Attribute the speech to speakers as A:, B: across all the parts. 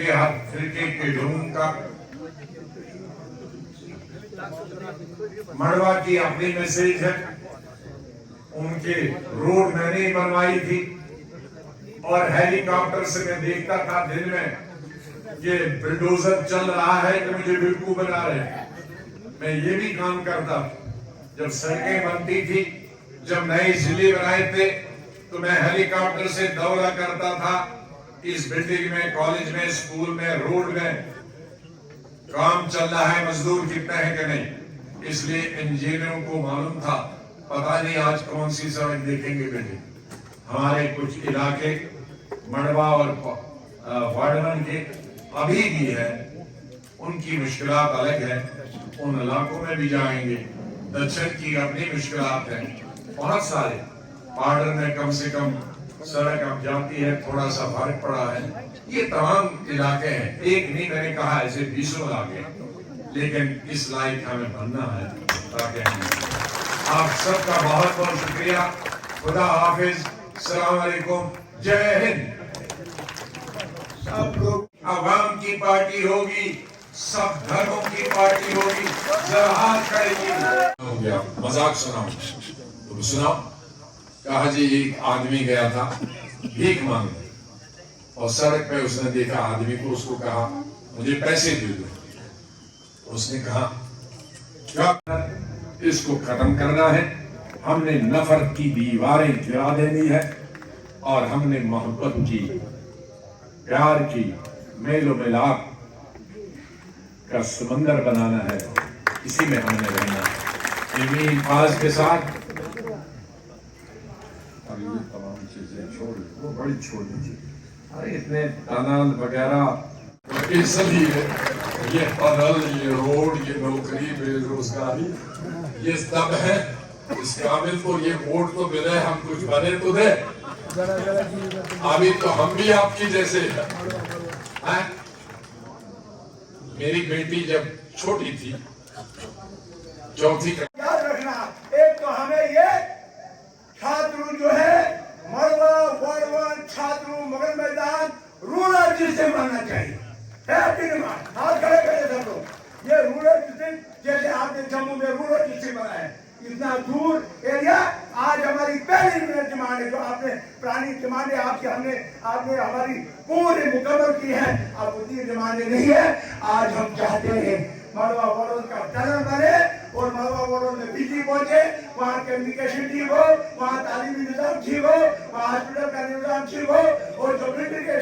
A: के हाथ फिरके के ढूंढ का मड़वा की अपनी मैसेज है, उनके रोड मैंने ही बनवाई थी और हेलीकॉप्टर से मैं देखता था दिन में ये बुलडोजर चल रहा है कि मुझे बेवकूफ बना रहे हैं। मैं ये भी काम करता जब सड़कें बनती थी, जब नए जिले बनाए थे तो मैं हेलीकॉप्टर से दौरा करता था इस बिल्डिंग में, कॉलेज में, स्कूल में, रोड में काम चल रहा है, मजदूर कितने हैं कि नहीं। इसलिए इंजीनियरों को मालूम था पता नहीं आज कौन सी सड़क देखेंगे बेटे। हमारे कुछ इलाके मड़वा और वार्डमन के अभी भी है, उनकी मुश्किलात अलग है, उन इलाकों में भी जाएंगे। दक्षिण की अपनी मुश्किलात है, बहुत सारे पार्डर में कम से कम सड़क अब जाती है, थोड़ा सा फर्क पड़ा है। ये तमाम इलाके हैं, एक नहीं मैंने कहा ऐसे 20 इलाके, लेकिन इस लायक हमें बनना है ताकि आप सबका बहुत बहुत शुक्रिया। खुदा हाफिज, सलाम अलैकुम, जय हिंद। सब लोग अवाम की पार्टी होगी, सब धर्मों की पार्टी होगी, जरा हाथ करेगी। हो गया मजाक सुनाओ तो सुनाओ। कहा जी एक आदमी गया था भीख मांगने और सड़क पे उसने देखा आदमी को, उसको कहा मुझे पैसे दे दो। उसने कहा क्या, इसको खत्म करना है, हमने नफरत की दीवारें गिरा देनी है और हमने मोहब्बत की, प्यार की, मेलो मिलाप का समंदर बनाना है, इसी में हमने रहना है। इन्हीं फाज के साथ अब ये तमाम चीजें छोड़, वो बड़ी छोड़ दीजिए। अरे इतने तानाल वगैरह ये सभी है, ये पदल, ये रोड, ये नौकरी, बेरोजगारी, ये सब है। इस काबिल को ये वोट तो मिले, हम कुछ बने तो दे। अभी तो हम भी आपकी जैसे हैं। मेरी बेटी जब छोटी थी, चौथी
B: याद रखना, एक तो हमें ये छात्र जो है मड़वा वार्डवन छात्र मगर मैदान रूरल डिस्ट्रिक्ट बनना चाहिए। हाथ खड़े करें सब लोग। ये रूरल डिस्ट्रिक्ट जैसे आपने जम्मू में रूरल डिस्ट्रिक्ट बना है, इतना दूर एरिया आज हमारी पहली मिनट डिमांड है, जो आपने पुरानी डिमांड है आपकी, आपने हमारी पूरी मुकम्मल की है। अब उतनी डिमांड नहीं है। आज हम चाहते हैं मड़वा वार्डन का टनल बने और मड़वा वार्डन में बिजली पहुंचे, वहाँ कम्युनिकेशन ठीक हो, वहाँ तालीमी निजाम ठीक हो, वहाँ हॉस्पिटल का निजाम ठीक हो और जो बिल्डिंग के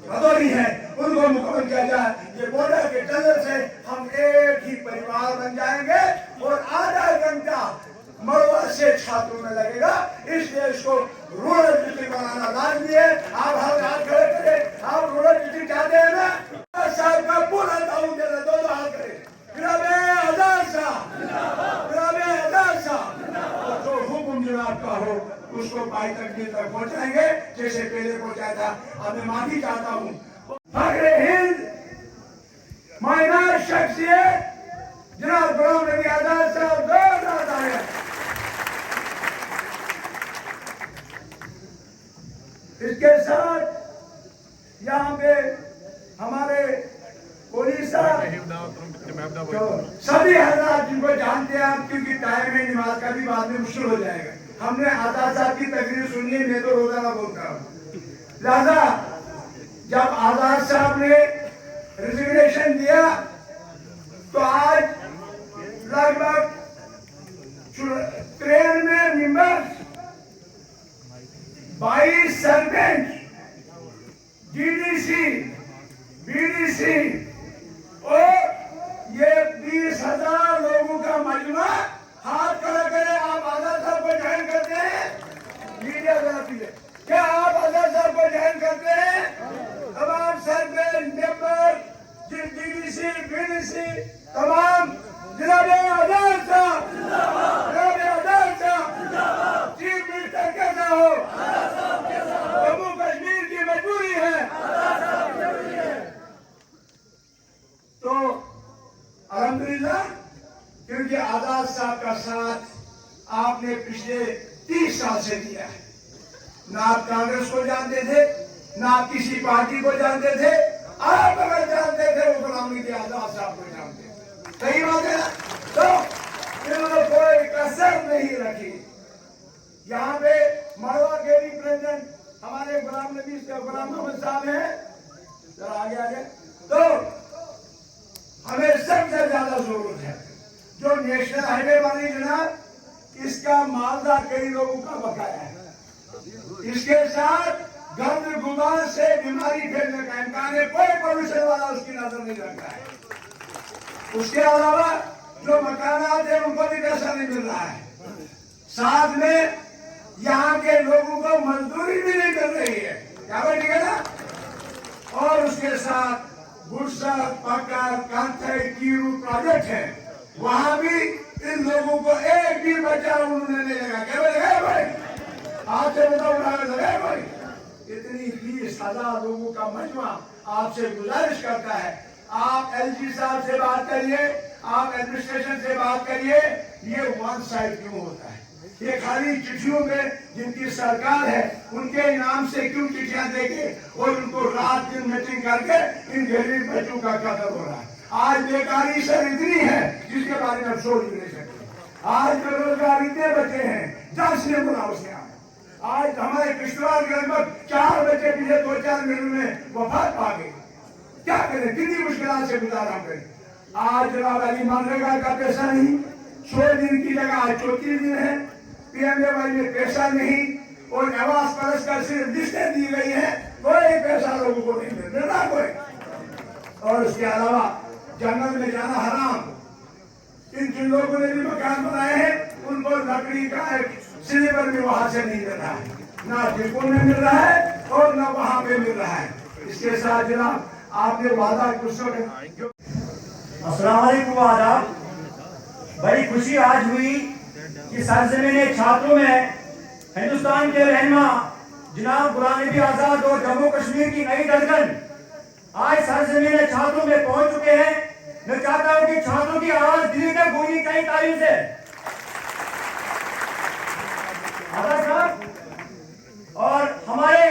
B: भदौरी है उनको मुकम्मल किया जाए। ये बॉर्डर के टनल से हम एक ही परिवार बन जाएंगे और आधा घंटा मड़वा से छात्रों में लगेगा। इसलिए इसको रूरल डिस्ट्रिक्ट बनाना लाजमी है। आप हाथ खड़े करें, आप रूरल डिस्ट्रिक्ट चाहते हैं ना? साहब का पूरा ताउन देना, दो हाथ करें। जो हुक्म जनाब का हो उसको पाई तक पहुंचाएंगे जैसे पहले पहुंचाया था। अब मैं माफी चाहता हूँ। फखरे हिंद मायना शख्सियत जनाब गुलाम नबी आजाद साहब जोरदार तालियां। इसके साथ यहाँ पे हमारे पुलिस सभी हजरात जिनको जानते हैं आप, क्योंकि टाइम में नमाज का भी बाद में मुश्किल हो जाएगा। हमने आजाद साहब की तकरीर सुनी है, मैं तो रोजाना बोलता हूँ। लिहाजा जब आजाद साहब ने रिजिग्नेशन दिया तो आज लगभग 93 मेंबर्स, 22 सरपंच, डीडीसी, बीडीसी और ये 20,000 लोगों का मजमा हाथ खड़ा करे। आप आजाद साहब को ज्वाइन करते हैं? मीडिया क्या आप आजाद साहब को ज्वाइन करते हैं? तमाम सरपंच, मेंबर, डीडीसी, बीडीसी, तमाम जनाब आजाद साहब, जनाब आजाद साहब, चीफ मिनिस्टर कैसा हो, जम्मू कश्मीर की मजबूरी है। तो अल्हम्दुलिल्लाह, क्योंकि आजाद साहब का साथ आपने पिछले 30 साल से दिया है। ना आप कांग्रेस को जानते थे, ना किसी पार्टी को जानते थे। आप अगर जानते थे वो गुलाम नबी आजाद साहब को जानते थे। सही बात है ना? तो इन्होंने कोई कसर नहीं रखी। यहाँ पे मरवा के रिप्रेजेंट हमारे गुलाम मोहम्मद साहब हैं, जरा आगे आगे। तो हमें सबसे ज्यादा जरूरत है जो नेशनल हाईवे वाली जनाब, इसका मालदा कई लोगों का बकाया है। इसके साथ गंद गुमान से बीमारी फैलने का इम्कान है। कोई पोल्यूशन वाला उसकी नजर नहीं रखता है। उसके अलावा जो मकानात है उनको भी पैसा नहीं मिल रहा है। साथ में यहाँ के लोगों को मजदूरी भी नहीं मिल रही है। क्या बात ठीक है ना? और उसके साथ गुस्सा पकर कांथे कीरू प्रोजेक्ट है, वहां भी इन लोगों को एक भी बच्चा उन्होंने नहीं लगा। क्या लगा भाई? आज से बताओ लगा भाई? इतनी 20,000 लोगों का मजमा आपसे गुजारिश करता है, आप एलजी साहब से बात करिए, आप एडमिनिस्ट्रेशन से बात करिए। ये वन साइड क्यों होता है? ये खाली चिट्ठियों में जिनकी सरकार है उनके नाम से क्यों चिट्ठियां देके और उनको रात दिन मीटिंग करके इन गरीब बच्चों का कत्ल हो रहा है। आज बेकारी सर इतनी है जिसके बारे में आप सोच भी नहीं सकते। आज बेरोजगार इतने बच्चे हैं, 10 ने बोला उसने। आज हमारे किश्तवाड़ के लगभग 4 बच्चे पिछले 2-4 महीनों में वफात पा गए। क्या करें? कितनी मुश्किल से गुजारा करें। आज जनाब अली मनरेगा का पैसा नहीं, 100 दिन की जगह आज 34 दिन है। पीएमएवाई में पैसा नहीं और आवास परस का सिर्फ लिस्टें दी गई है, कोई पैसा लोगों को नहीं मिल रहा कोई। और उसके अलावा जंगल में जाना हराम। जिन लोगों ने भी मकान बनाए हैं उनको लकड़ी का एक सिलेबर भी वहां से नहीं मिल रहा है, ना डिपो में मिल रहा है और ना वहां पे मिल रहा है। इसके साथ जनाब आपने वादा कुछ
C: अस्सलाम वालेकुम आदाब। बड़ी खुशी आज हुई कि सरजमीन छात्रों में हिंदुस्तान के रहनुमा जनाब गुलाम नबी आजाद और जम्मू कश्मीर की नई धड़कन आज सरजमीन छात्रों में पहुंच चुके हैं। मैं चाहता हूं कि छात्रों की आवाज दिल्ली तक गूंजनी चाहिए तारीफ से। और हमारे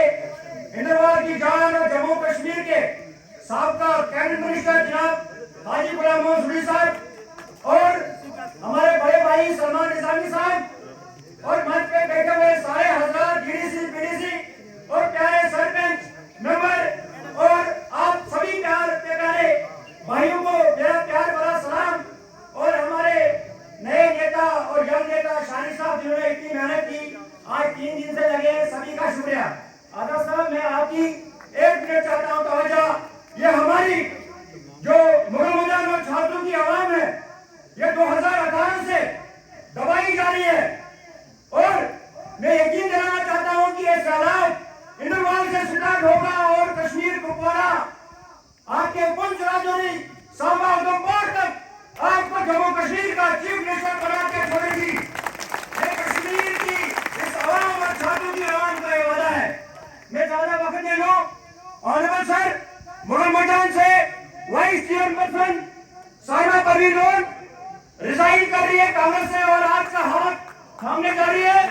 C: इंद्रवाल की जान और जम्मू कश्मीर के साबका कैबिनेट मिनिस्टर जनाब हाजी गुलाम मोहम्मद साहब और हमारे बड़े भाई सलमान निजामी साहब और मंच पे बैठे हुए सारे हजरात डीडीसी पीडीसी और प्यारे सरपंच मेंबर और आप सभी प्यारे भाइयों को मेरा प्यार भरा सलाम। और हमारे नए नेता और यंग नेता शानी साहब जिन्होंने इतनी मेहनत की, आज 3 दिन से लगे, सभी का शुक्रिया। आदा साहब मैं आपकी 1 मिनट चाहता हूँ तवज्जो। ये हमारी जो मुगल मैदान और छात्रों की आवाम है, ये 2018 से दबाई जा रही है और मैं यकीन दिलाना चाहता हूँ कि ये सैलाब इंद्रवाल से स्टार्ट होगा और कश्मीर कुपवाड़ा आपके पुंछ राजौरी सांबा उधमपुर तक आपको जम्मू कश्मीर का चीफ मिनिस्टर बना के छोड़ेगी। ये कश्मीर की इस आवाम और छात्रों की आवाम का वादा है। मैं ज्यादा वक्त नहीं लूं, ऑनरेबल सर मुगल मैदान से वाइस चेयरपर्सन साहिबा परवीन लोन रिजाइन कर रही है कांग्रेस से और आज का हाथ थामने जा रही है।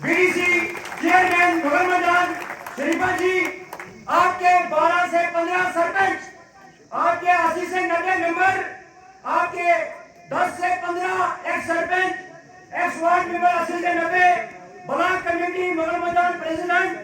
C: बीडीसी चेयरमैन मुगल मैदान शरीफा जी, आपके 12 से 15 सरपंच, आपके 80 से 90 मेंबर, आपके 10 से 15 x sarpanch, x ward member 80 से 90, ब्लॉक कमेटी मुगल मैदान president,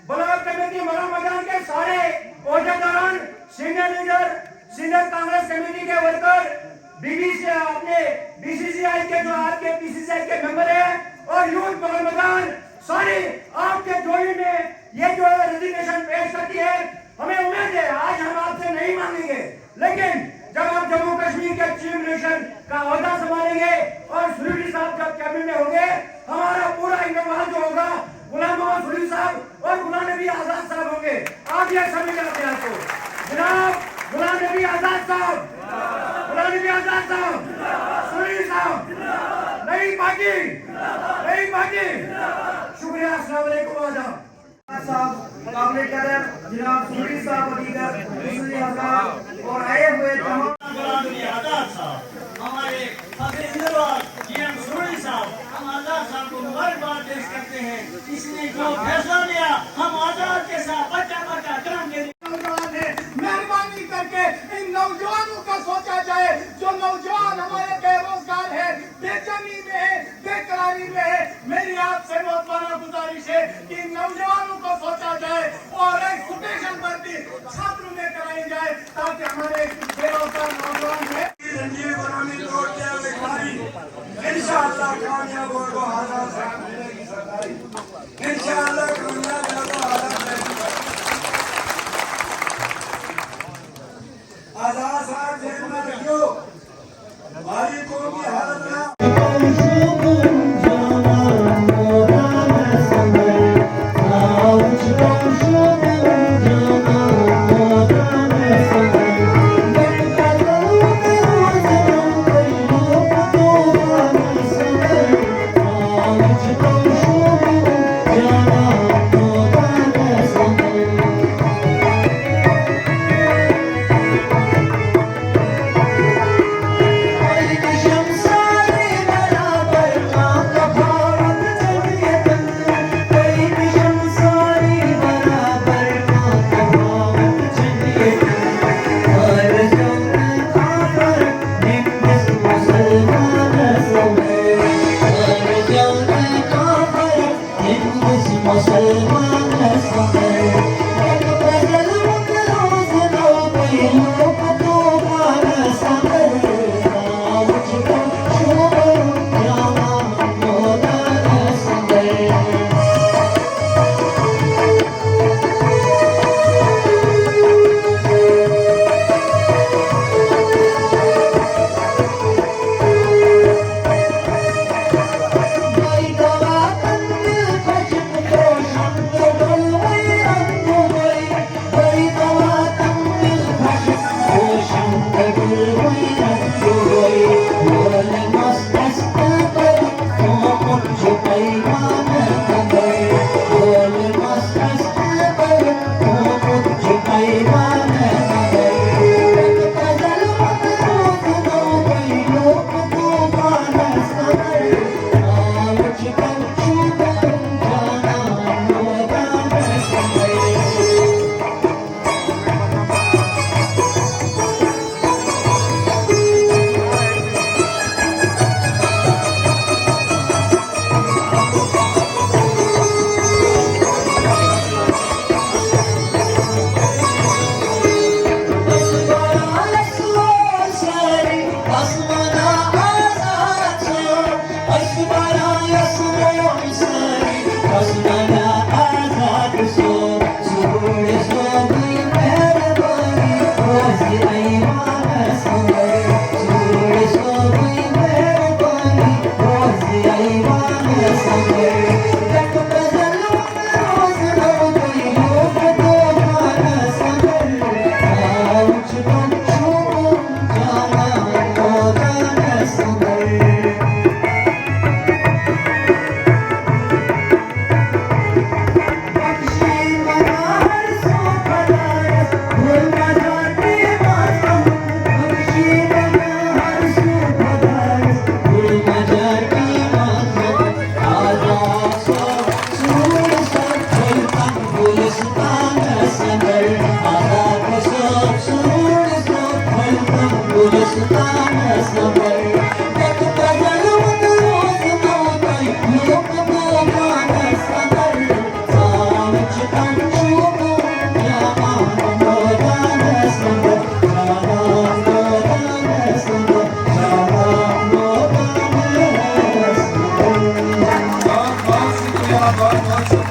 C: block committee Mughal Maidan के सारे ओहदेदारान, senior leader, senior Congress committee के वर्कर, बीबीसी अपने बीसीसीआई के जो आपके पीसीसीआई के मेंबर है और यूथ मुगल मैदान सारे आपके जोड़ी में ये जो रेजिग्नेशन पेश करती है। हमें उम्मीद है आज हम आपसे नहीं मांगेंगे, लेकिन जब आप जम्मू कश्मीर के चीफ मिनिस्टर का ओहदा संभालेंगे और सुरीली साहब जब कैबिनेट में होंगे, हमारा पूरा इंतजाम जो होगा गुलाम मोहम्मद सुरीली साहब और गुलाम नबी आजाद साहब होंगे। आप ये समझ आते हैं आपको जनाब गुलाम नबी आजाद साहब, गुलाम नबी आजाद साहब, सुरीली साहब, नई पार्टी, नई पार्टी। शुक्रिया, अस्सलाम वालेकुम आदाब।
D: साहब काबिनेट कैडर जनाब सुरीली साहब अदीगर दूसरी हजरात और आए हुए तमाम
E: आजाद साहब, हमारे फखरे इंद्रवाल जीएम सुरीली साहब, हम आजाद साहब को मुबारकबाद पेश करते हैं। इसने जो फैसला लिया, हम आजाद के साथ बच्चा
B: प्रति छात्रों में कराई जाए ताकि हमारे बेरोजगार नौजवान है
C: संजीव बनाने को क्या लिखाई इंशाअल्लाह कामयाब होगा आजाद मिलेगी सरकारी इंशाअल्लाह कामयाब होगा आजाद साहब जेल में रखियो हमारी कौम की हालत ना
B: बहुत बहुत शुक्रिया